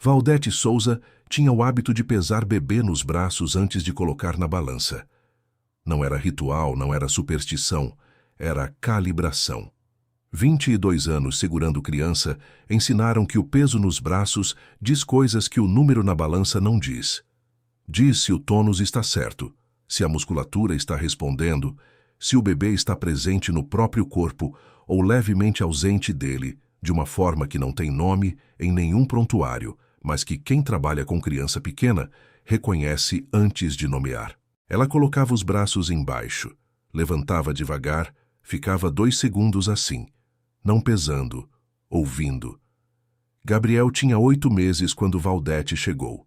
Valdete Souza tinha o hábito de pesar bebê nos braços antes de colocar na balança. Não era ritual, não era superstição, era calibração. 22 anos segurando criança ensinaram que o peso nos braços diz coisas que o número na balança não diz. Diz se o tônus está certo, se a musculatura está respondendo, se o bebê está presente no próprio corpo ou levemente ausente dele, de uma forma que não tem nome em nenhum prontuário, mas que quem trabalha com criança pequena reconhece antes de nomear. Ela colocava os braços embaixo, levantava devagar, ficava 2 segundos assim, não pesando, ouvindo. Gabriel tinha 8 meses quando Valdete chegou.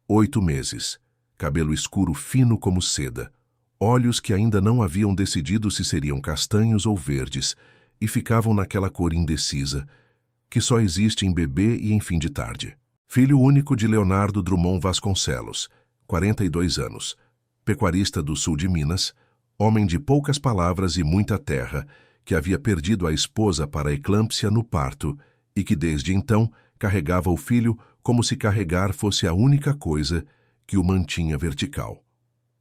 8 meses, cabelo escuro fino como seda, olhos que ainda não haviam decidido se seriam castanhos ou verdes e ficavam naquela cor indecisa, que só existe em bebê e em fim de tarde. Filho único de Leonardo Drummond Vasconcelos, 42 anos, pecuarista do sul de Minas, homem de poucas palavras e muita terra, que havia perdido a esposa para a eclâmpsia no parto e que desde então carregava o filho como se carregar fosse a única coisa que o mantinha vertical.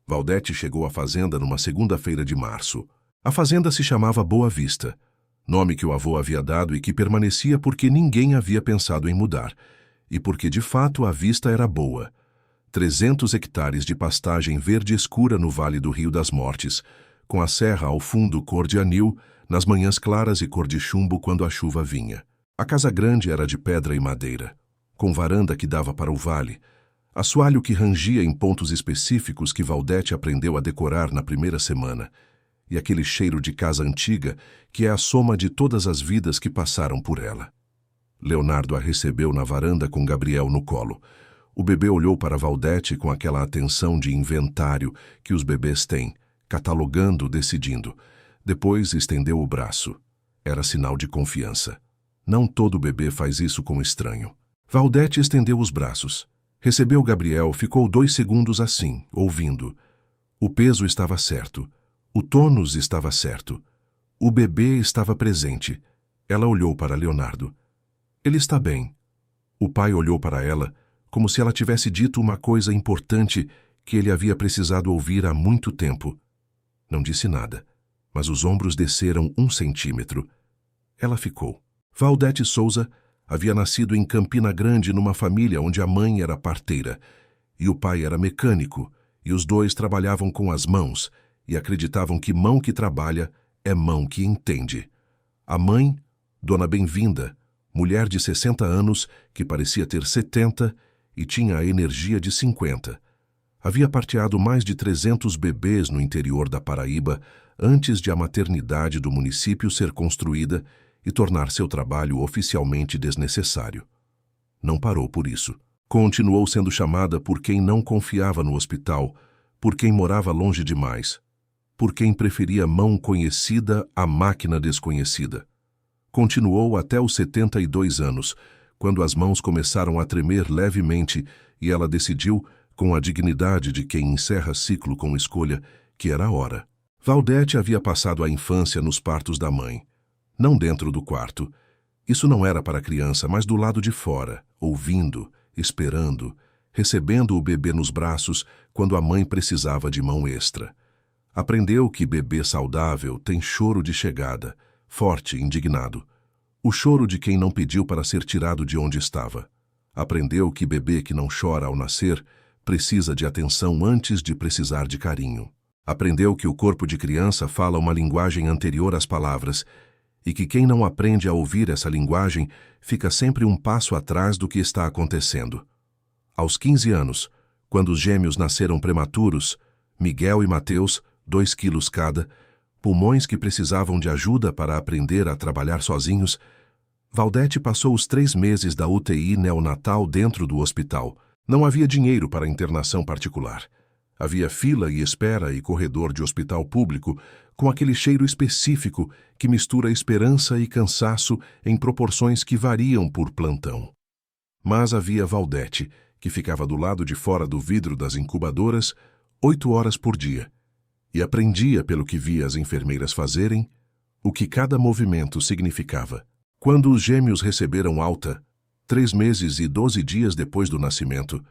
Valdete chegou à fazenda numa segunda-feira de março. A fazenda se chamava Boa Vista, nome que o avô havia dado e que permanecia porque ninguém havia pensado em mudar, e porque de fato a vista era boa. 300 hectares de pastagem verde escura no Vale do Rio das Mortes, com a serra ao fundo cor de anil, nas manhãs claras e cor de chumbo quando a chuva vinha. A casa grande era de pedra e madeira, com varanda que dava para o vale, assoalho que rangia em pontos específicos que Valdete aprendeu a decorar na primeira semana, e aquele cheiro de casa antiga que é a soma de todas as vidas que passaram por ela. Leonardo a recebeu na varanda com Gabriel no colo. O bebê olhou para Valdete com aquela atenção de inventário que os bebês têm, catalogando, decidindo. Depois estendeu o braço. Era sinal de confiança. Não todo bebê faz isso com estranho. Valdete estendeu os braços. Recebeu Gabriel, ficou 2 segundos assim, ouvindo. O peso estava certo. O tônus estava certo. O bebê estava presente. Ela olhou para Leonardo. Ele está bem. O pai olhou para ela, como se ela tivesse dito uma coisa importante que ele havia precisado ouvir há muito tempo. Não disse nada, mas os ombros desceram 1 centímetro. Ela ficou. Valdete Souza havia nascido em Campina Grande numa família onde a mãe era parteira e o pai era mecânico, e os dois trabalhavam com as mãos e acreditavam que mão que trabalha é mão que entende. A mãe, Dona Bem-vinda, mulher de 60 anos que parecia ter 70 e tinha a energia de 50. Havia parteado mais de 300 bebês no interior da Paraíba antes de a maternidade do município ser construída e tornar seu trabalho oficialmente desnecessário. Não parou por isso. Continuou sendo chamada por quem não confiava no hospital, por quem morava longe demais, por quem preferia mão conhecida à máquina desconhecida. Continuou até os 72 anos, quando as mãos começaram a tremer levemente e ela decidiu, com a dignidade de quem encerra ciclo com escolha, que era a hora. Valdete havia passado a infância nos partos da mãe. Não dentro do quarto. Isso não era para a criança, mas do lado de fora, ouvindo, esperando, recebendo o bebê nos braços quando a mãe precisava de mão extra. Aprendeu que bebê saudável tem choro de chegada, forte e indignado. O choro de quem não pediu para ser tirado de onde estava. Aprendeu que bebê que não chora ao nascer precisa de atenção antes de precisar de carinho. Aprendeu que o corpo de criança fala uma linguagem anterior às palavras e que quem não aprende a ouvir essa linguagem fica sempre um passo atrás do que está acontecendo. Aos 15 anos, quando os gêmeos nasceram prematuros, Miguel e Mateus, 2 quilos cada, pulmões que precisavam de ajuda para aprender a trabalhar sozinhos, Valdete passou os 3 meses da UTI neonatal dentro do hospital. Não havia dinheiro para internação particular. Havia fila e espera e corredor de hospital público, com aquele cheiro específico que mistura esperança e cansaço em proporções que variam por plantão. Mas havia Valdete, que ficava do lado de fora do vidro das incubadoras 8 horas por dia, e aprendia pelo que via as enfermeiras fazerem, o que cada movimento significava. Quando os gêmeos receberam alta, 3 meses e 12 dias depois do nascimento,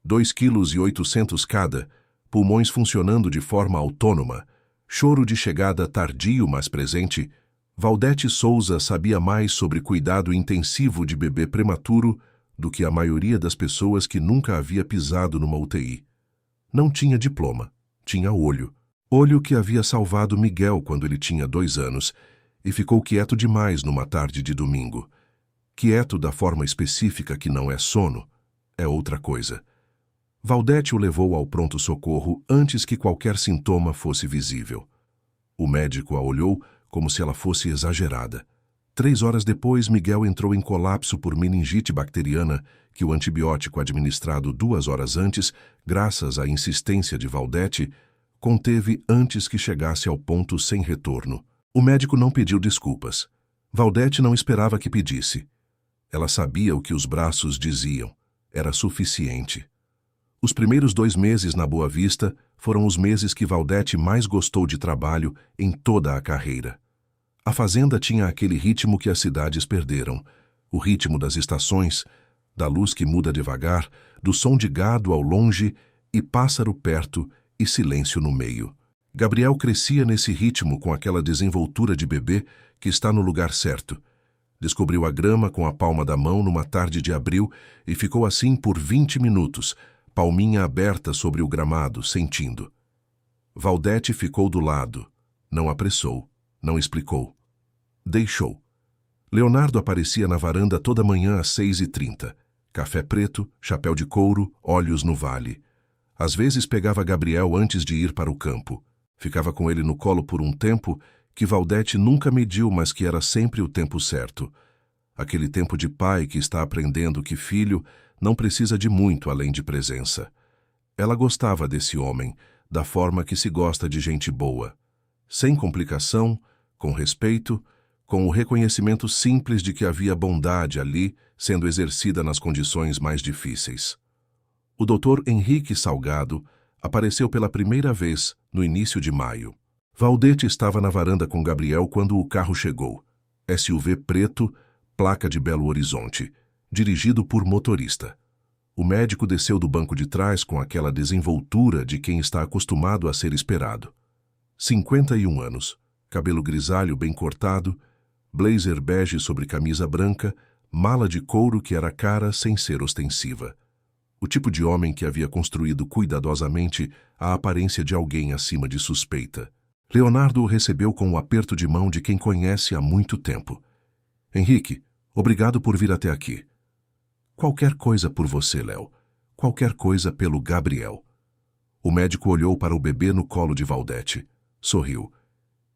2,8 kg cada, pulmões funcionando de forma autônoma, choro de chegada tardio mas presente, Valdete Souza sabia mais sobre cuidado intensivo de bebê prematuro do que a maioria das pessoas que nunca havia pisado numa UTI. Não tinha diploma, tinha olho. Olho que havia salvado Miguel quando ele tinha 2 anos e ficou quieto demais numa tarde de domingo. Quieto da forma específica que não é sono, é outra coisa. Valdete o levou ao pronto-socorro antes que qualquer sintoma fosse visível. O médico a olhou como se ela fosse exagerada. 3 horas depois, Miguel entrou em colapso por meningite bacteriana que o antibiótico administrado 2 horas antes, graças à insistência de Valdete, conteve antes que chegasse ao ponto sem retorno. O médico não pediu desculpas. Valdete não esperava que pedisse. Ela sabia o que os braços diziam. Era suficiente. Os primeiros 2 meses na Boa Vista foram os meses que Valdete mais gostou de trabalho em toda a carreira. A fazenda tinha aquele ritmo que as cidades perderam, o ritmo das estações, da luz que muda devagar, do som de gado ao longe e pássaro perto e silêncio no meio. Gabriel crescia nesse ritmo com aquela desenvoltura de bebê que está no lugar certo. Descobriu a grama com a palma da mão numa tarde de abril e ficou assim por 20 minutos, palminha aberta sobre o gramado, sentindo. Valdete ficou do lado, não apressou, não explicou. Deixou. Leonardo aparecia na varanda toda manhã às 6h30. Café preto, chapéu de couro, olhos no vale. Às vezes pegava Gabriel antes de ir para o campo. Ficava com ele no colo por um tempo que Valdete nunca mediu, mas que era sempre o tempo certo. Aquele tempo de pai que está aprendendo que filho não precisa de muito além de presença. Ela gostava desse homem, da forma que se gosta de gente boa. Sem complicação, com respeito, com o reconhecimento simples de que havia bondade ali sendo exercida nas condições mais difíceis. O Dr. Henrique Salgado apareceu pela primeira vez no início de maio. Valdete estava na varanda com Gabriel quando o carro chegou. SUV preto, placa de Belo Horizonte, dirigido por motorista. O médico desceu do banco de trás com aquela desenvoltura de quem está acostumado a ser esperado. 51 anos, cabelo grisalho bem cortado, blazer bege sobre camisa branca, mala de couro que era cara sem ser ostensiva. O tipo de homem que havia construído cuidadosamente a aparência de alguém acima de suspeita. Leonardo o recebeu com o aperto de mão de quem conhece há muito tempo. Henrique, obrigado por vir até aqui. Qualquer coisa por você, Léo. Qualquer coisa pelo Gabriel. O médico olhou para o bebê no colo de Valdete. Sorriu.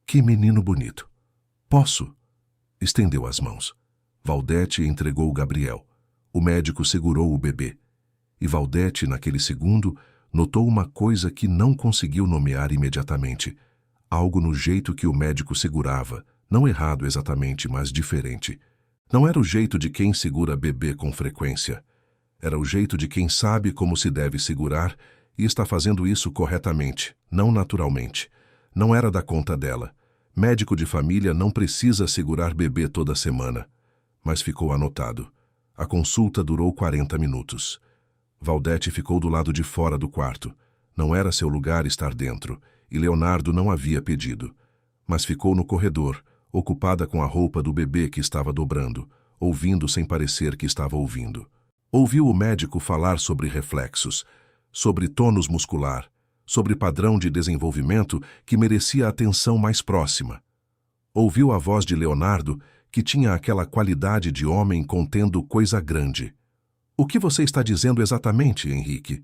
Que menino bonito. Posso? Estendeu as mãos. Valdete entregou o Gabriel. O médico segurou o bebê. E Valdete, naquele segundo, notou uma coisa que não conseguiu nomear imediatamente. Algo no jeito que o médico segurava, não errado exatamente, mas diferente. Não era o jeito de quem segura bebê com frequência. Era o jeito de quem sabe como se deve segurar e está fazendo isso corretamente, não naturalmente. Não era da conta dela. Médico de família não precisa segurar bebê toda semana. Mas ficou anotado. A consulta durou 40 minutos. Valdete ficou do lado de fora do quarto. Não era seu lugar estar dentro, e Leonardo não havia pedido. Mas ficou no corredor, ocupada com a roupa do bebê que estava dobrando, ouvindo sem parecer que estava ouvindo. Ouviu o médico falar sobre reflexos, sobre tônus muscular, sobre padrão de desenvolvimento que merecia atenção mais próxima. Ouviu a voz de Leonardo, que tinha aquela qualidade de homem contendo coisa grande. O que você está dizendo exatamente, Henrique?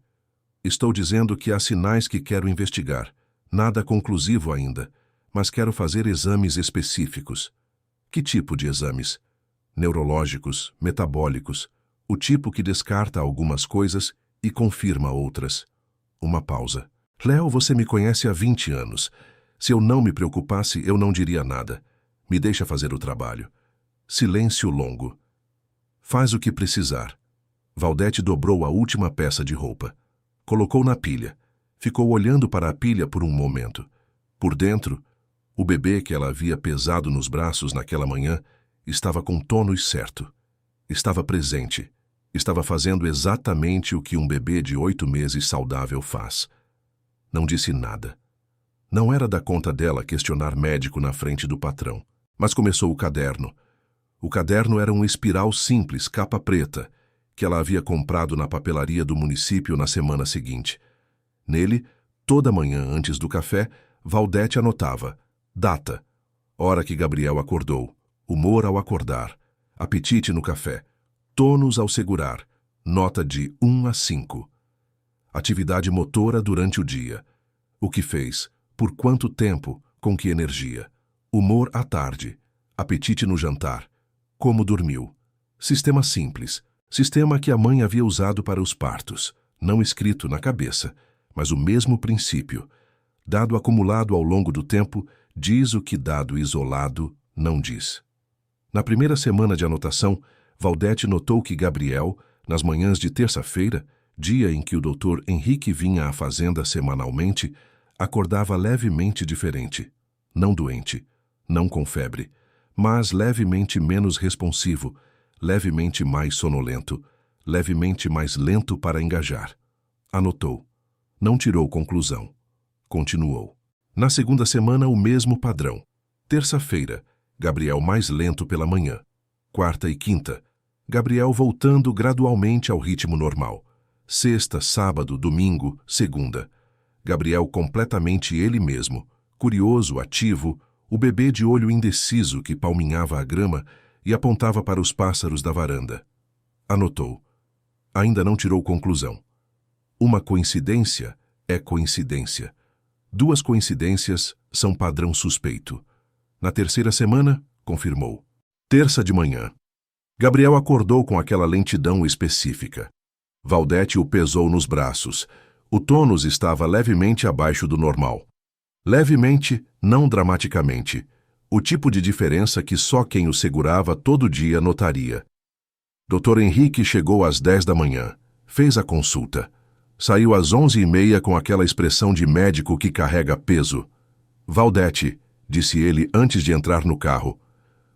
Estou dizendo que há sinais que quero investigar. Nada conclusivo ainda, mas quero fazer exames específicos. Que tipo de exames? Neurológicos, metabólicos, o tipo que descarta algumas coisas e confirma outras. Uma pausa. Léo, você me conhece há 20 anos. Se eu não me preocupasse, eu não diria nada. Me deixa fazer o trabalho. Silêncio longo. Faz o que precisar. Valdete dobrou a última peça de roupa. Colocou na pilha. Ficou olhando para a pilha por um momento. Por dentro, o bebê que ela havia pesado nos braços naquela manhã estava com tônus certo. Estava presente. Estava fazendo exatamente o que um bebê de 8 meses saudável faz. Não disse nada. Não era da conta dela questionar médico na frente do patrão. Mas começou o caderno. O caderno era um espiral simples, capa preta, que ela havia comprado na papelaria do município na semana seguinte. Nele, toda manhã antes do café, Valdete anotava: data, hora que Gabriel acordou, humor ao acordar, apetite no café, tônus ao segurar, nota de 1 a 5. Atividade motora durante o dia. O que fez, por quanto tempo, com que energia. Humor à tarde, apetite no jantar, como dormiu. Sistema simples, sistema que a mãe havia usado para os partos, não escrito na cabeça, mas o mesmo princípio. Dado acumulado ao longo do tempo, diz o que dado isolado não diz. Na primeira semana de anotação, Valdete notou que Gabriel, nas manhãs de terça-feira, dia em que o Dr. Henrique vinha à fazenda semanalmente, acordava levemente diferente. Não doente, não com febre, mas levemente menos responsivo, levemente mais sonolento, levemente mais lento para engajar. Anotou. Não tirou conclusão. Continuou. Na segunda semana, o mesmo padrão. Terça-feira, Gabriel mais lento pela manhã. Quarta e quinta, Gabriel voltando gradualmente ao ritmo normal. Sexta, sábado, domingo, segunda. Gabriel completamente ele mesmo, curioso, ativo, o bebê de olho indeciso que palminhava a grama e apontava para os pássaros da varanda. Anotou. Ainda não tirou conclusão. Uma coincidência é coincidência. Duas coincidências são padrão suspeito. Na terceira semana, confirmou. Terça de manhã. Gabriel acordou com aquela lentidão específica. Valdete o pesou nos braços. O tônus estava levemente abaixo do normal. Levemente, não dramaticamente. O tipo de diferença que só quem o segurava todo dia notaria. Dr. Henrique chegou às 10 da manhã. Fez a consulta. Saiu às 11h30 com aquela expressão de médico que carrega peso. Valdete, disse ele antes de entrar no carro.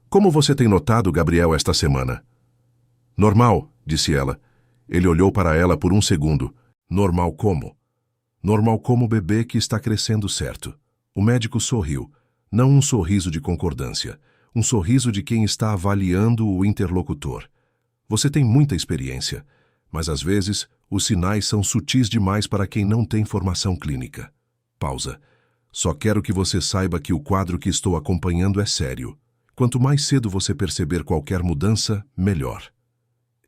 Como você tem notado Gabriel esta semana? Normal, disse ela. Ele olhou para ela por um segundo. Normal como? Normal como o bebê que está crescendo certo. O médico sorriu. Não um sorriso de concordância. Um sorriso de quem está avaliando o interlocutor. Você tem muita experiência, mas às vezes os sinais são sutis demais para quem não tem formação clínica. Pausa. Só quero que você saiba que o quadro que estou acompanhando é sério. Quanto mais cedo você perceber qualquer mudança, melhor.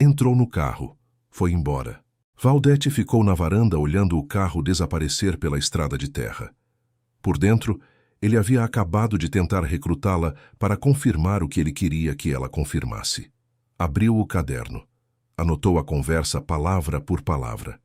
Entrou no carro. Foi embora. Valdete ficou na varanda olhando o carro desaparecer pela estrada de terra. Por dentro, ele havia acabado de tentar recrutá-la para confirmar o que ele queria que ela confirmasse. Abriu o caderno. Anotou a conversa palavra por palavra.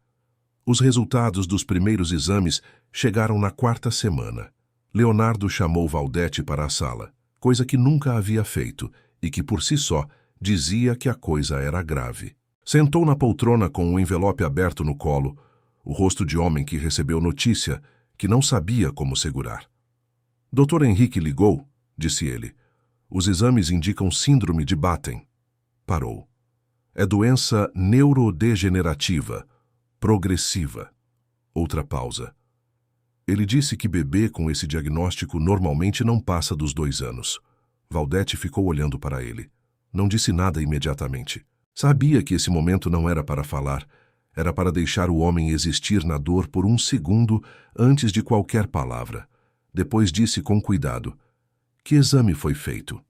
Os resultados dos primeiros exames chegaram na quarta semana. Leonardo chamou Valdete para a sala, coisa que nunca havia feito e que, por si só, dizia que a coisa era grave. Sentou na poltrona com o envelope aberto no colo, o rosto de homem que recebeu notícia, que não sabia como segurar. Dr. Henrique ligou, disse ele. Os exames indicam síndrome de Batten. Parou. É doença neurodegenerativa, progressiva. Outra pausa. Ele disse que bebê com esse diagnóstico normalmente não passa dos 2 anos. Valdete ficou olhando para ele. Não disse nada imediatamente. Sabia que esse momento não era para falar. Era para deixar o homem existir na dor por um segundo antes de qualquer palavra. Depois disse com cuidado. Que exame foi feito?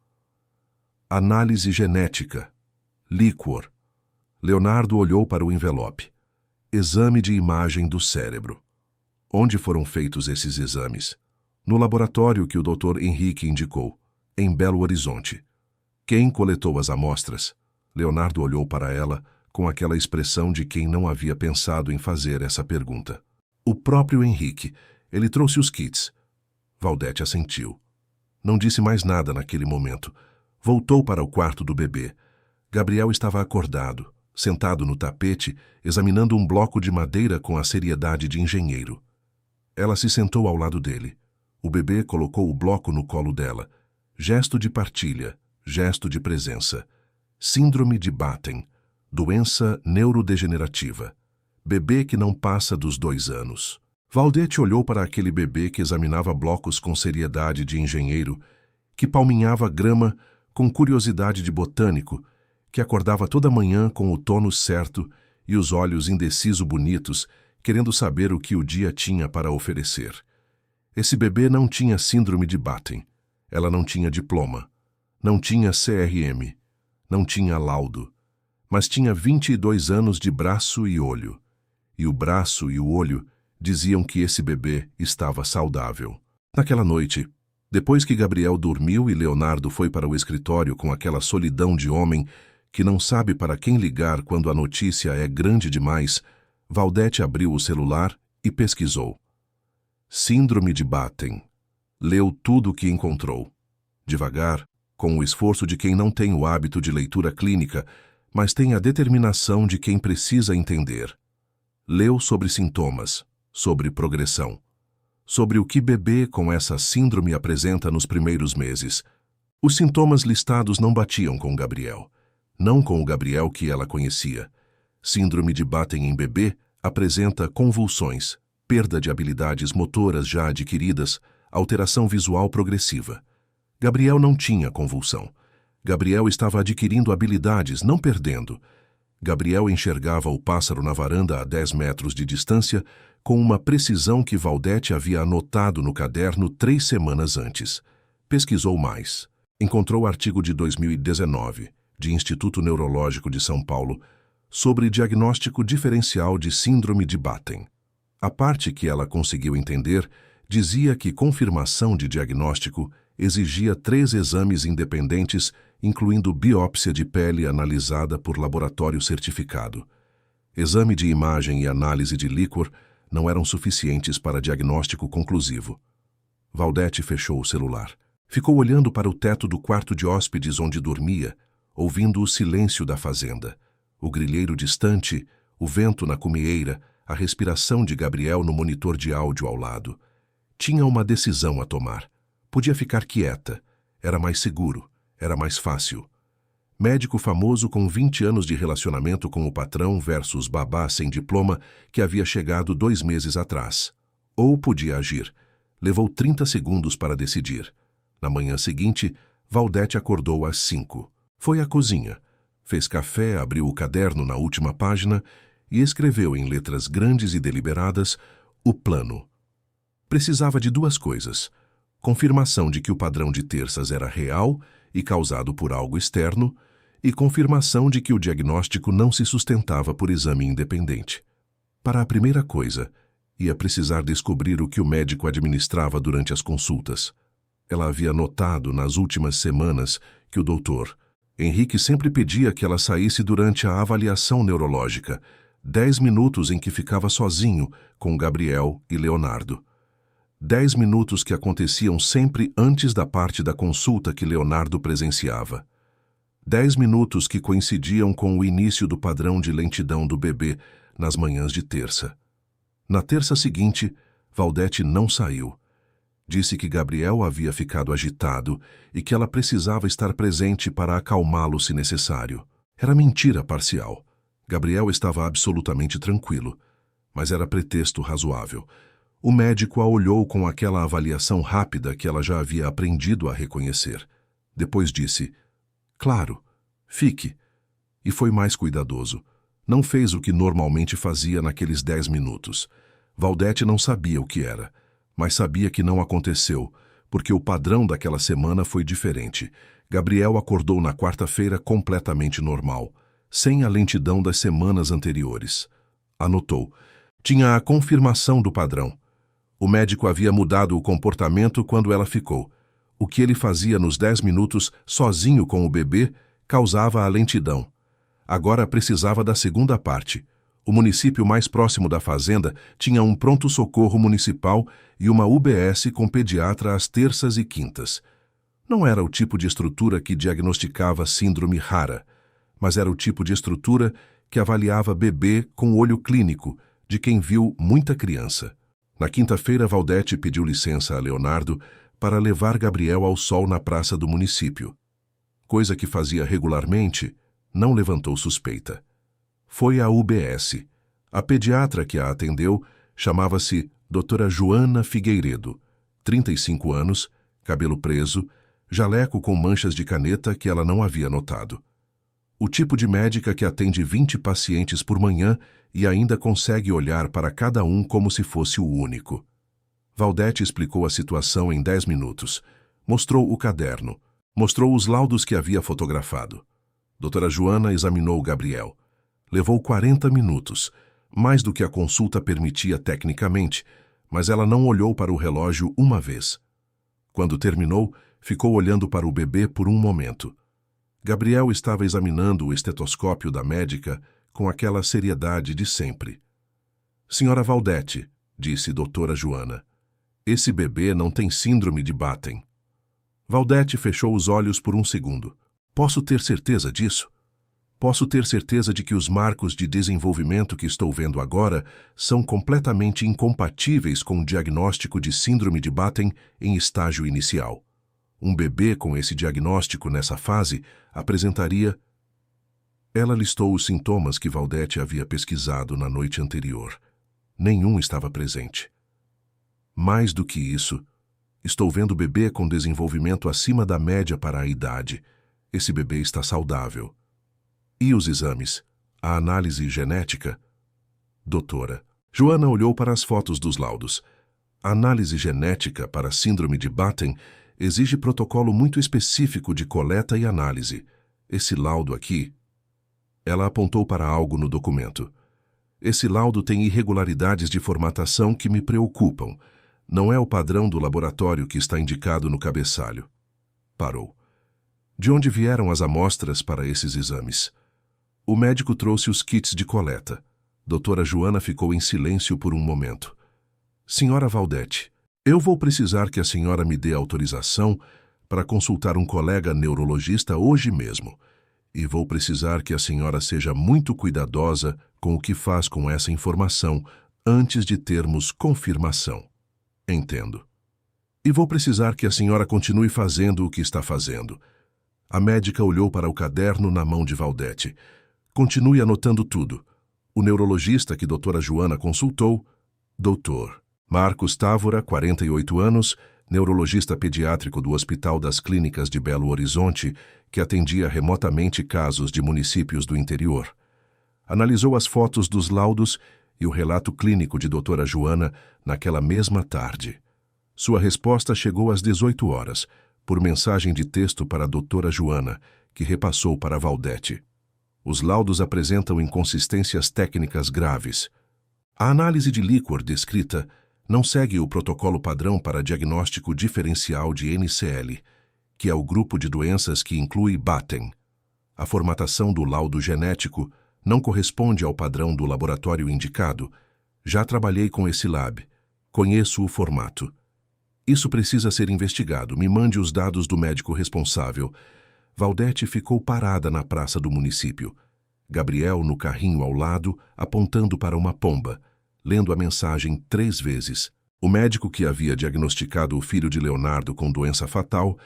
Análise genética. Líquor. Leonardo olhou para o envelope. Exame de imagem do cérebro. Onde foram feitos esses exames? No laboratório que o Dr. Henrique indicou, em Belo Horizonte. Quem coletou as amostras? Leonardo olhou para ela com aquela expressão de quem não havia pensado em fazer essa pergunta. O próprio Henrique. Ele trouxe os kits. Valdete assentiu. Não disse mais nada naquele momento. Voltou para o quarto do bebê. Gabriel estava acordado, sentado no tapete, examinando um bloco de madeira com a seriedade de engenheiro. Ela se sentou ao lado dele. O bebê colocou o bloco no colo dela. Gesto de partilha, gesto de presença. Síndrome de Batten, doença neurodegenerativa. Bebê que não passa dos 2 anos. Valdete olhou para aquele bebê que examinava blocos com seriedade de engenheiro, que palminhava grama com curiosidade de botânico, que acordava toda manhã com o tônus certo e os olhos indeciso bonitos, querendo saber o que o dia tinha para oferecer. Esse bebê não tinha síndrome de Batten. Ela não tinha diploma. Não tinha CRM. Não tinha laudo. Mas tinha 22 anos de braço e olho. E o braço e o olho diziam que esse bebê estava saudável. Naquela noite, depois que Gabriel dormiu e Leonardo foi para o escritório com aquela solidão de homem que não sabe para quem ligar quando a notícia é grande demais, Valdete abriu o celular e pesquisou. Síndrome de Batten. Leu tudo o que encontrou. Devagar, com o esforço de quem não tem o hábito de leitura clínica, mas tem a determinação de quem precisa entender. Leu sobre sintomas, sobre progressão, sobre o que bebê com essa síndrome apresenta nos primeiros meses. Os sintomas listados não batiam com Gabriel, não com o Gabriel que ela conhecia. Síndrome de Batten em bebê apresenta convulsões, perda de habilidades motoras já adquiridas, alteração visual progressiva. Gabriel não tinha convulsão. Gabriel estava adquirindo habilidades, não perdendo. Gabriel enxergava o pássaro na varanda a 10 metros de distância com uma precisão que Valdete havia anotado no caderno 3 semanas antes. Pesquisou mais. Encontrou artigo de 2019, de Instituto Neurológico de São Paulo, sobre diagnóstico diferencial de síndrome de Batten. A parte que ela conseguiu entender dizia que confirmação de diagnóstico exigia 3 exames independentes, incluindo biópsia de pele analisada por laboratório certificado. Exame de imagem e análise de líquor não eram suficientes para diagnóstico conclusivo. Valdete fechou o celular. Ficou olhando para o teto do quarto de hóspedes onde dormia, ouvindo o silêncio da fazenda, o grilheiro distante, o vento na cumieira, a respiração de Gabriel no monitor de áudio ao lado. Tinha uma decisão a tomar. Podia ficar quieta. Era mais seguro. Era mais fácil. Médico famoso com 20 anos de relacionamento com o patrão versus babá sem diploma que havia chegado 2 meses atrás. Ou podia agir. Levou 30 segundos para decidir. Na manhã seguinte, Valdete acordou às 5. Foi à cozinha. Fez café, abriu o caderno na última página e escreveu em letras grandes e deliberadas o plano. Precisava de 2 coisas. Confirmação de que o padrão de terças era real e causado por algo externo, e confirmação de que o diagnóstico não se sustentava por exame independente. Para a primeira coisa, ia precisar descobrir o que o médico administrava durante as consultas. Ela havia notado nas últimas semanas que o doutor Henrique sempre pedia que ela saísse durante a avaliação neurológica, 10 minutos em que ficava sozinho com Gabriel e Leonardo. 10 minutos que aconteciam sempre antes da parte da consulta que Leonardo presenciava. 10 minutos que coincidiam com o início do padrão de lentidão do bebê nas manhãs de terça. Na terça seguinte, Valdete não saiu. Disse que Gabriel havia ficado agitado e que ela precisava estar presente para acalmá-lo se necessário. Era mentira parcial. Gabriel estava absolutamente tranquilo, mas era pretexto razoável. O médico a olhou com aquela avaliação rápida que ela já havia aprendido a reconhecer. Depois disse, claro, fique. E foi mais cuidadoso. Não fez o que normalmente fazia naqueles 10 minutos. Valdete não sabia o que era, mas sabia que não aconteceu, porque o padrão daquela semana foi diferente. Gabriel acordou na quarta-feira completamente normal, sem a lentidão das semanas anteriores. Anotou. Tinha a confirmação do padrão. O médico havia mudado o comportamento quando ela ficou. O que ele fazia nos 10 minutos, sozinho com o bebê, causava a lentidão. Agora precisava da segunda parte. O município mais próximo da fazenda tinha um pronto-socorro municipal e uma UBS com pediatra às terças e quintas. Não era o tipo de estrutura que diagnosticava síndrome rara, mas era o tipo de estrutura que avaliava bebê com olho clínico, de quem viu muita criança. Na quinta-feira, Valdete pediu licença a Leonardo para levar Gabriel ao sol na praça do município. Coisa que fazia regularmente, Não levantou suspeita. Foi à UBS. A pediatra que a atendeu chamava-se Dra. Joana Figueiredo, 35 anos, cabelo preso, jaleco com manchas de caneta que ela não havia notado. O tipo de médica que atende 20 pacientes por manhã e ainda consegue olhar para cada um como se fosse o único. Valdete explicou a situação em 10 minutos. Mostrou o caderno. Mostrou os laudos que havia fotografado. Dra. Joana examinou Gabriel. Levou 40 minutos, mais do que a consulta permitia tecnicamente, mas ela não olhou para o relógio uma vez. Quando terminou, ficou olhando para o bebê por um momento. Gabriel estava examinando o estetoscópio da médica com aquela seriedade de sempre. Senhora Valdete, disse Dra. Joana, esse bebê não tem síndrome de Batten. Valdete fechou os olhos por um segundo. Posso ter certeza disso? Posso ter certeza de que os marcos de desenvolvimento que estou vendo agora são completamente incompatíveis com o diagnóstico de síndrome de Batten em estágio inicial. Um bebê com esse diagnóstico nessa fase apresentaria... Ela listou os sintomas que Valdete havia pesquisado na noite anterior. Nenhum estava presente. Mais do que isso, estou vendo o bebê com desenvolvimento acima da média para a idade. Esse bebê está saudável. E os exames? A análise genética? Doutora. Joana olhou para as fotos dos laudos. A análise genética para a síndrome de Batten exige protocolo muito específico de coleta e análise. Esse laudo aqui... Ela apontou para algo no documento. Esse laudo tem irregularidades de formatação que me preocupam. Não é o padrão do laboratório que está indicado no cabeçalho. Parou. De onde vieram as amostras para esses exames? O médico trouxe os kits de coleta. Dra. Joana ficou em silêncio por um momento. Senhora Valdete, eu vou precisar que a senhora me dê autorização para consultar um colega neurologista hoje mesmo. E vou precisar que a senhora seja muito cuidadosa com o que faz com essa informação antes de termos confirmação. Entendo. E vou precisar que a senhora continue fazendo o que está fazendo. A médica olhou para o caderno na mão de Valdete. Continue anotando tudo. O neurologista que Dra. Joana consultou, Dr. Marcos Távora, 48 anos, neurologista pediátrico do Hospital das Clínicas de Belo Horizonte, que atendia remotamente casos de municípios do interior. Analisou as fotos dos laudos e o relato clínico de Dra. Joana naquela mesma tarde. Sua resposta chegou às 18 horas, por mensagem de texto para Dra. Joana, que repassou para Valdete. Os laudos apresentam inconsistências técnicas graves. A análise de líquor descrita não segue o protocolo padrão para diagnóstico diferencial de NCL, que é o grupo de doenças que inclui Batten. A formatação do laudo genético não corresponde ao padrão do laboratório indicado. Já trabalhei com esse lab. Conheço o formato. Isso precisa ser investigado. Me mande os dados do médico responsável. Valdete ficou parada na praça do município. Gabriel no carrinho ao lado, apontando para uma pomba, lendo a mensagem 3 vezes. O médico que havia diagnosticado o filho de Leonardo com doença fatal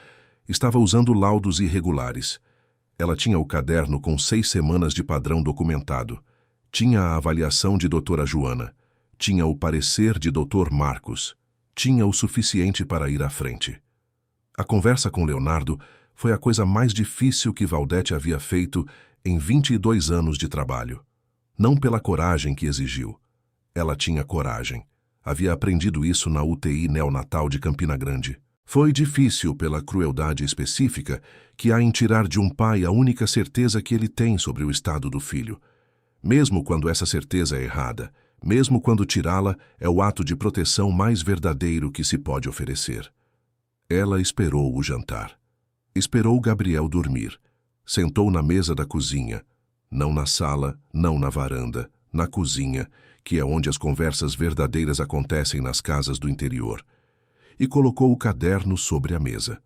estava usando laudos irregulares. Ela tinha o caderno com 6 semanas de padrão documentado. Tinha a avaliação de Dra. Joana. Tinha o parecer de Dr. Marcos. Tinha o suficiente para ir à frente. A conversa com Leonardo foi a coisa mais difícil que Valdete havia feito em 22 anos de trabalho. Não pela coragem que exigiu. Ela tinha coragem. Havia aprendido isso na UTI neonatal de Campina Grande. Foi difícil pela crueldade específica que há em tirar de um pai a única certeza que ele tem sobre o estado do filho. Mesmo quando essa certeza é errada, mesmo quando tirá-la é o ato de proteção mais verdadeiro que se pode oferecer. Ela esperou o jantar. Esperou Gabriel dormir. Sentou na mesa da cozinha. Não na sala, não na varanda, na cozinha, que é onde as conversas verdadeiras acontecem nas casas do interior. E colocou o caderno sobre a mesa.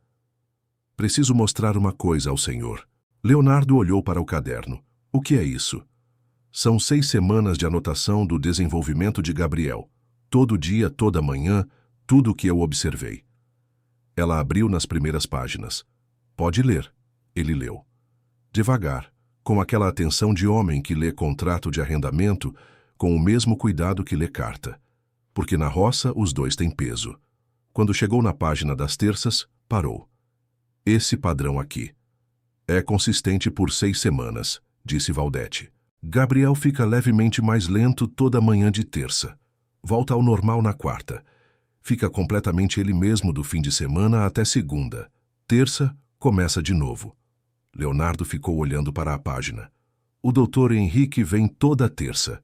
Preciso mostrar uma coisa ao senhor. Leonardo olhou para o caderno. O que é isso? São 6 semanas de anotação do desenvolvimento de Gabriel. Todo dia, toda manhã, tudo o que eu observei. Ela abriu nas primeiras páginas. Pode ler. Ele leu. Devagar, com aquela atenção de homem que lê contrato de arrendamento com o mesmo cuidado que lê carta, porque na roça os dois têm peso. Quando chegou na página das terças, parou. Esse padrão aqui. É consistente por 6 semanas, disse Valdete. Gabriel fica levemente mais lento toda manhã de terça. Volta ao normal na quarta. Fica completamente ele mesmo do fim de semana até segunda. Terça, começa de novo. Leonardo ficou olhando para a página. O Dr. Henrique vem toda terça.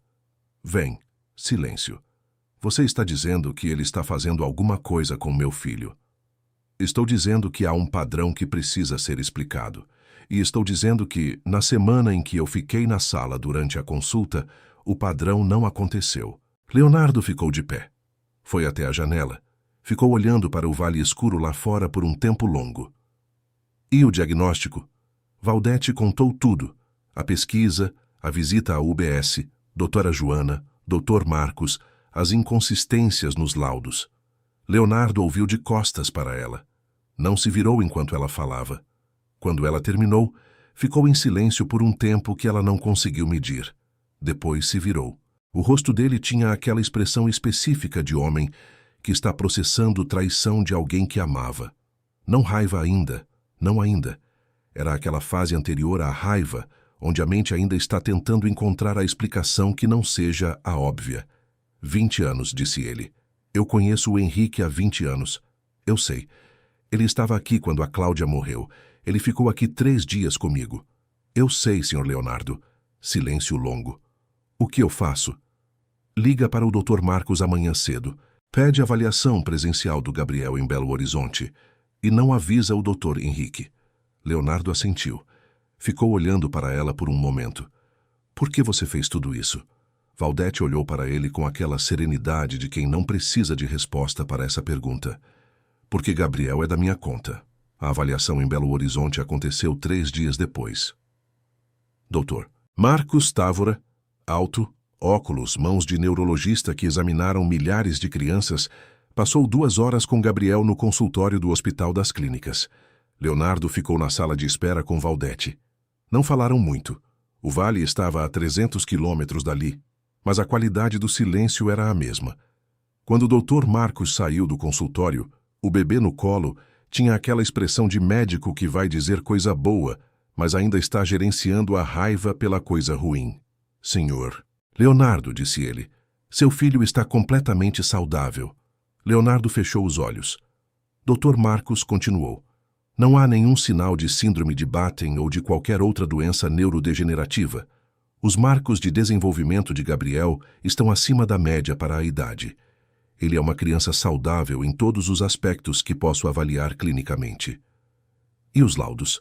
Vem. Silêncio. Você está dizendo que ele está fazendo alguma coisa com meu filho. Estou dizendo que há um padrão que precisa ser explicado. E estou dizendo que, na semana em que eu fiquei na sala durante a consulta, o padrão não aconteceu. Leonardo ficou de pé. Foi até a janela. Ficou olhando para o vale escuro lá fora por um tempo longo. E o diagnóstico? Valdete contou tudo. A pesquisa, a visita à UBS, doutora Joana, doutor Marcos, as inconsistências nos laudos. Leonardo ouviu de costas para ela. Não se virou enquanto ela falava. Quando ela terminou, ficou em silêncio por um tempo que ela não conseguiu medir. Depois se virou. O rosto dele tinha aquela expressão específica de homem que está processando traição de alguém que amava. Não raiva ainda, não ainda. Era aquela fase anterior à raiva, onde a mente ainda está tentando encontrar a explicação que não seja a óbvia. 20 anos, disse ele. Eu conheço o Henrique há 20 anos. Eu sei. Ele estava aqui quando a Cláudia morreu. Ele ficou aqui 3 dias comigo. Eu sei, Sr. Leonardo. Silêncio longo. O que eu faço? Liga para o Dr. Marcos amanhã cedo. Pede avaliação presencial do Gabriel em Belo Horizonte. E não avisa o Dr. Henrique. Leonardo assentiu. Ficou olhando para ela por um momento. Por que você fez tudo isso? Valdete olhou para ele com aquela serenidade de quem não precisa de resposta para essa pergunta. Porque Gabriel é da minha conta. A avaliação em Belo Horizonte aconteceu 3 dias depois. Doutor Marcos Távora, alto, óculos, mãos de neurologista que examinaram milhares de crianças, passou 2 horas com Gabriel no consultório do Hospital das Clínicas. Leonardo ficou na sala de espera com Valdete. Não falaram muito. O vale estava a 300 quilômetros dali, mas a qualidade do silêncio era a mesma. Quando o Dr. Marcos saiu do consultório, o bebê no colo tinha aquela expressão de médico que vai dizer coisa boa, mas ainda está gerenciando a raiva pela coisa ruim. Senhor. Leonardo, disse ele, seu filho está completamente saudável. Leonardo fechou os olhos. Dr. Marcos continuou. Não há nenhum sinal de síndrome de Batten ou de qualquer outra doença neurodegenerativa. Os marcos de desenvolvimento de Gabriel estão acima da média para a idade. Ele é uma criança saudável em todos os aspectos que posso avaliar clinicamente. E os laudos?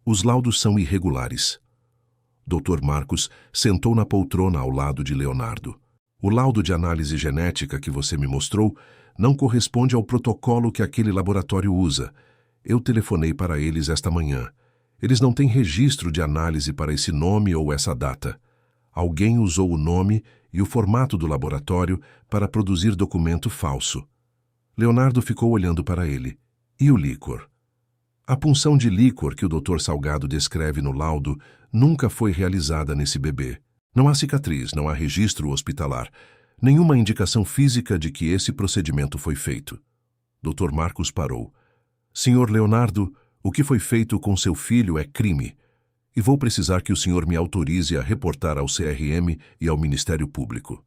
Os laudos são irregulares. Dr. Marcos sentou na poltrona ao lado de Leonardo. O laudo de análise genética que você me mostrou não corresponde ao protocolo que aquele laboratório usa. Eu telefonei para eles esta manhã. Eles não têm registro de análise para esse nome ou essa data. Alguém usou o nome e o formato do laboratório para produzir documento falso. Leonardo ficou olhando para ele. E o líquor? A punção de líquor que o Dr. Salgado descreve no laudo nunca foi realizada nesse bebê. Não há cicatriz, não há registro hospitalar, nenhuma indicação física de que esse procedimento foi feito. Dr. Marcos parou. Senhor Leonardo, o que foi feito com seu filho é crime. E vou precisar que o senhor me autorize a reportar ao CRM e ao Ministério Público.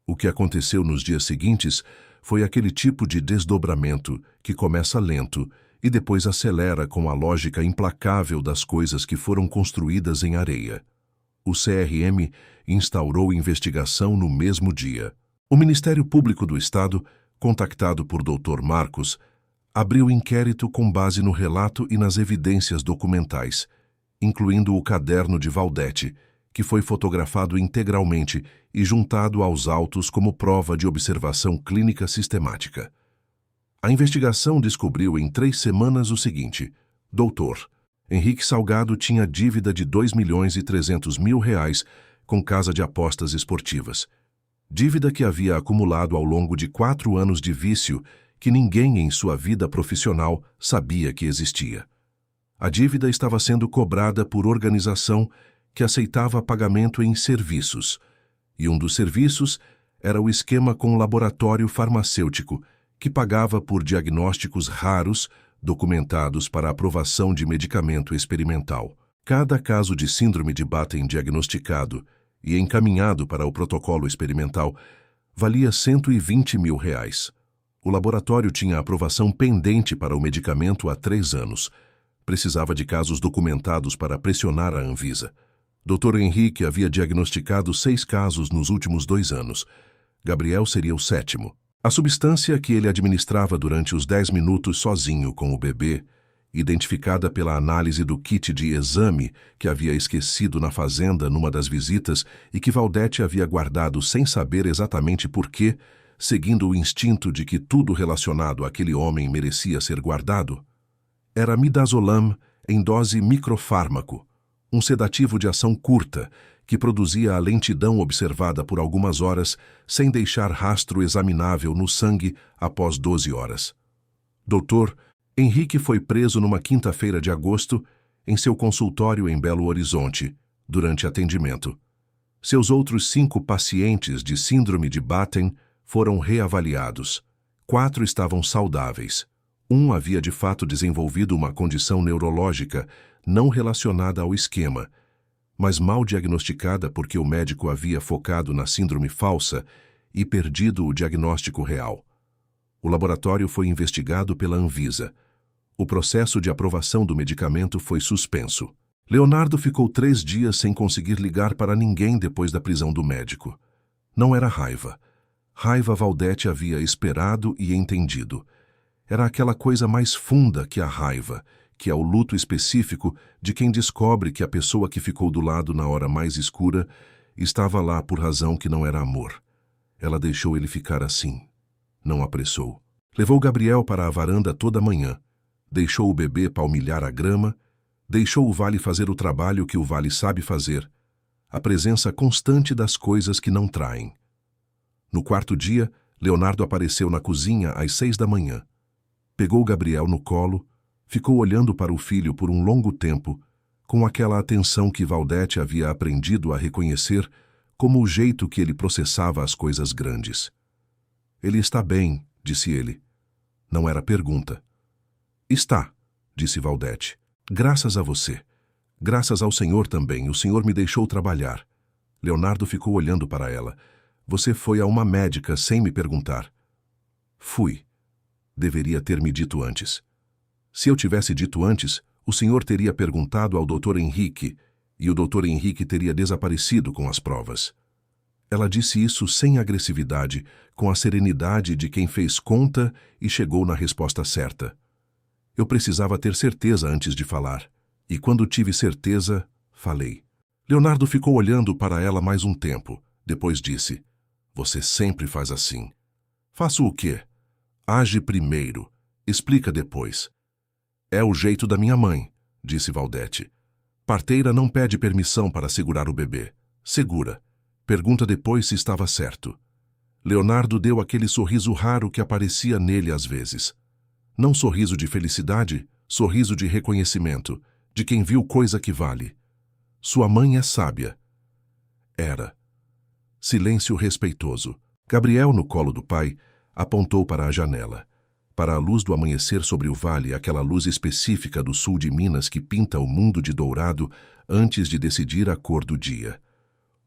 O que aconteceu nos dias seguintes foi aquele tipo de desdobramento que começa lento e depois acelera com a lógica implacável das coisas que foram construídas em areia. O CRM instaurou investigação no mesmo dia. O Ministério Público do Estado, contactado por Dr. Marcos, abriu inquérito com base no relato e nas evidências documentais, incluindo o caderno de Valdete, que foi fotografado integralmente e juntado aos autos como prova de observação clínica sistemática. A investigação descobriu em 3 semanas o seguinte: Doutor, Henrique Salgado tinha dívida de R$2.300.000 com casa de apostas esportivas. Dívida que havia acumulado ao longo de 4 anos de vício que ninguém em sua vida profissional sabia que existia. A dívida estava sendo cobrada por organização que aceitava pagamento em serviços, e um dos serviços era o esquema com o laboratório farmacêutico, que pagava por diagnósticos raros documentados para aprovação de medicamento experimental. Cada caso de síndrome de Batten diagnosticado e encaminhado para o protocolo experimental valia R$120 mil. O laboratório tinha aprovação pendente para o medicamento há 3 anos. Precisava de casos documentados para pressionar a Anvisa. Dr. Henrique havia diagnosticado 6 casos nos últimos 2 anos. Gabriel seria o 7º. A substância que ele administrava durante os 10 minutos sozinho com o bebê, identificada pela análise do kit de exame que havia esquecido na fazenda numa das visitas e que Valdete havia guardado sem saber exatamente por quê, seguindo o instinto de que tudo relacionado àquele homem merecia ser guardado, era midazolam em dose microfármaco, um sedativo de ação curta que produzia a lentidão observada por algumas horas sem deixar rastro examinável no sangue após 12 horas. Dr. Henrique foi preso numa quinta-feira de agosto em seu consultório em Belo Horizonte, durante atendimento. Seus outros 5 pacientes de síndrome de Batten foram reavaliados. 4 estavam saudáveis. Um havia de fato desenvolvido uma condição neurológica não relacionada ao esquema, mas mal diagnosticada porque o médico havia focado na síndrome falsa e perdido o diagnóstico real. O laboratório foi investigado pela Anvisa. O processo de aprovação do medicamento foi suspenso. Leonardo ficou 3 dias sem conseguir ligar para ninguém depois da prisão do médico. Não era raiva. Raiva Valdete havia esperado e entendido. Era aquela coisa mais funda que a raiva, que é o luto específico de quem descobre que a pessoa que ficou do lado na hora mais escura estava lá por razão que não era amor. Ela deixou ele ficar assim. Não apressou. Levou Gabriel para a varanda toda manhã. Deixou o bebê palmilhar a grama. Deixou o Vale fazer o trabalho que o Vale sabe fazer. A presença constante das coisas que não traem. No 4º dia, Leonardo apareceu na cozinha às 6 da manhã. Pegou Gabriel no colo, ficou olhando para o filho por um longo tempo, com aquela atenção que Valdete havia aprendido a reconhecer como o jeito que ele processava as coisas grandes. Ele está bem, disse ele. Não era pergunta. Está, disse Valdete. Graças a você. Graças ao Senhor também, o Senhor me deixou trabalhar. Leonardo ficou olhando para ela. Você foi a uma médica sem me perguntar. Fui. Deveria ter me dito antes. Se eu tivesse dito antes, o senhor teria perguntado ao Dr. Henrique, e o Dr. Henrique teria desaparecido com as provas. Ela disse isso sem agressividade, com a serenidade de quem fez conta e chegou na resposta certa. Eu precisava ter certeza antes de falar, e quando tive certeza, falei. Leonardo ficou olhando para ela mais um tempo, depois disse, você sempre faz assim. Faço o quê? Age primeiro, explica depois. É o jeito da minha mãe, disse Valdete. Parteira não pede permissão para segurar o bebê. Segura. Pergunta depois se estava certo. Leonardo deu aquele sorriso raro que aparecia nele às vezes. Não sorriso de felicidade, sorriso de reconhecimento, de quem viu coisa que vale. Sua mãe é sábia. Era. Silêncio respeitoso. Gabriel, no colo do pai, apontou para a janela. Para a luz do amanhecer sobre o vale, aquela luz específica do sul de Minas que pinta o mundo de dourado antes de decidir a cor do dia.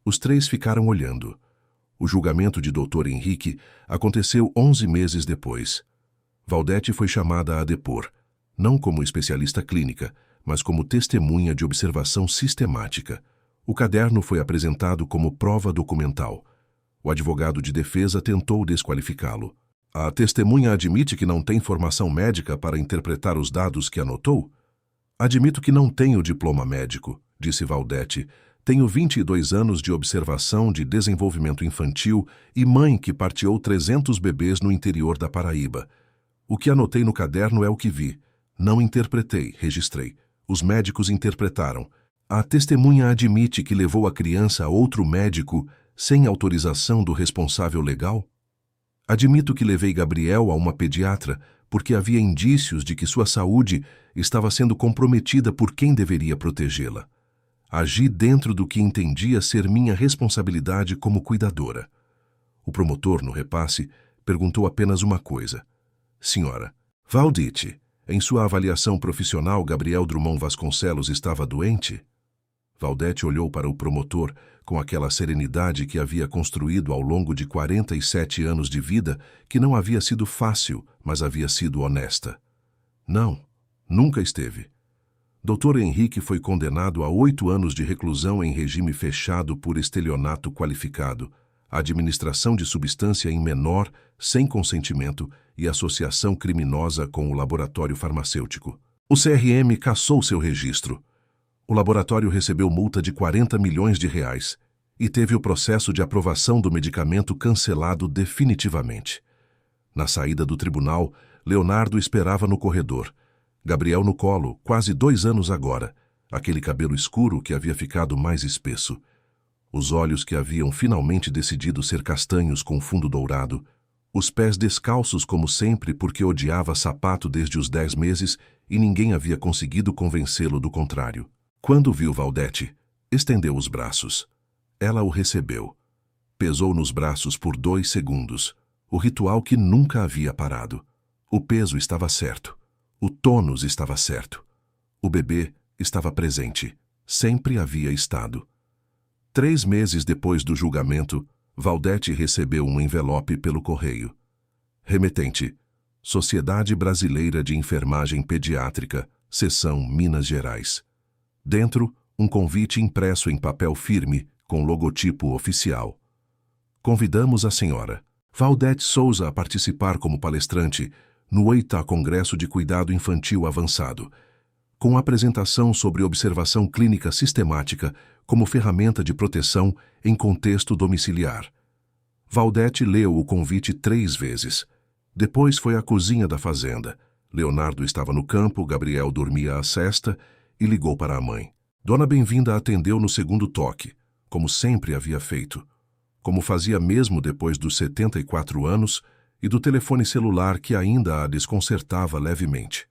Os 3 ficaram olhando. O julgamento de Dr. Henrique aconteceu 11 meses depois. Valdete foi chamada a depor, não como especialista clínica, mas como testemunha de observação sistemática. O caderno foi apresentado como prova documental. O advogado de defesa tentou desqualificá-lo. A testemunha admite que não tem formação médica para interpretar os dados que anotou? Admito que não tenho diploma médico, disse Valdete. Tenho 22 anos de observação de desenvolvimento infantil e mãe que parteou 300 bebês no interior da Paraíba. O que anotei no caderno é o que vi. Não interpretei, registrei. Os médicos interpretaram. A testemunha admite que levou a criança a outro médico sem autorização do responsável legal? Admito que levei Gabriel a uma pediatra porque havia indícios de que sua saúde estava sendo comprometida por quem deveria protegê-la. Agi dentro do que entendia ser minha responsabilidade como cuidadora. O promotor, no repasse, perguntou apenas uma coisa. Senhora, Valdete, em sua avaliação profissional, Gabriel Drummond Vasconcelos estava doente? Valdete olhou para o promotor com aquela serenidade que havia construído ao longo de 47 anos de vida, que não havia sido fácil, mas havia sido honesta. Não, nunca esteve. Dr. Henrique foi condenado a 8 anos de reclusão em regime fechado por estelionato qualificado, administração de substância em menor, sem consentimento e associação criminosa com o laboratório farmacêutico. O CRM cassou seu registro. O laboratório recebeu multa de 40 milhões de reais e teve o processo de aprovação do medicamento cancelado definitivamente. Na saída do tribunal, Leonardo esperava no corredor. Gabriel no colo, quase 2 anos agora, aquele cabelo escuro que havia ficado mais espesso. Os olhos que haviam finalmente decidido ser castanhos com fundo dourado, os pés descalços como sempre porque odiava sapato desde os 10 meses e ninguém havia conseguido convencê-lo do contrário. Quando viu Valdete, estendeu os braços. Ela o recebeu. Pesou nos braços por 2 segundos, o ritual que nunca havia parado. O peso estava certo. O tônus estava certo. O bebê estava presente. Sempre havia estado. 3 meses depois do julgamento, Valdete recebeu um envelope pelo correio. Remetente: Sociedade Brasileira de Enfermagem Pediátrica, Seção Minas Gerais. Dentro, um convite impresso em papel firme, com logotipo oficial. Convidamos a senhora Valdete Souza a participar como palestrante no 8º Congresso de Cuidado Infantil Avançado, com apresentação sobre observação clínica sistemática como ferramenta de proteção em contexto domiciliar. Valdete leu o convite 3 vezes. Depois foi à cozinha da fazenda. Leonardo estava no campo, Gabriel dormia à sesta e ligou para a mãe. Dona Bem-vinda atendeu no 2º toque, como sempre havia feito, como fazia mesmo depois dos 74 anos e do telefone celular que ainda a desconcertava levemente.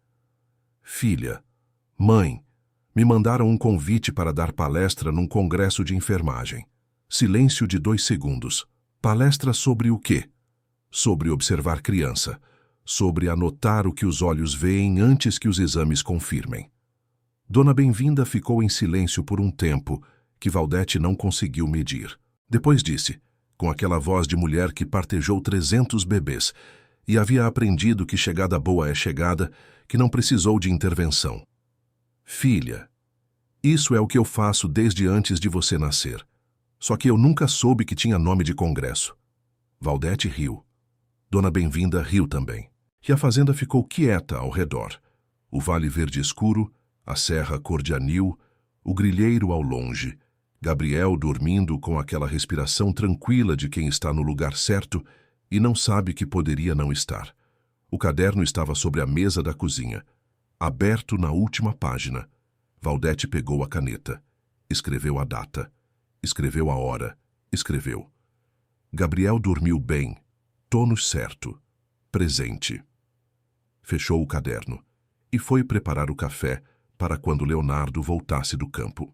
Filha, mãe, me mandaram um convite para dar palestra num congresso de enfermagem. Silêncio de 2 segundos. Palestra sobre o quê? Sobre observar criança, sobre anotar o que os olhos veem antes que os exames confirmem. Dona Bem-vinda ficou em silêncio por um tempo que Valdete não conseguiu medir. Depois disse, com aquela voz de mulher que partejou 300 bebês e havia aprendido que chegada boa é chegada, que não precisou de intervenção. Filha, isso é o que eu faço desde antes de você nascer. Só que eu nunca soube que tinha nome de congresso. Valdete riu. Dona Bem-vinda riu também. E a fazenda ficou quieta ao redor. O vale verde escuro, a serra cor de anil, o grilheiro ao longe, Gabriel dormindo com aquela respiração tranquila de quem está no lugar certo e não sabe que poderia não estar. O caderno estava sobre a mesa da cozinha, aberto na última página. Valdete pegou a caneta, escreveu a data, escreveu a hora, escreveu. Gabriel dormiu bem, tônus certo, presente. Fechou o caderno e foi preparar o café para quando Leonardo voltasse do campo.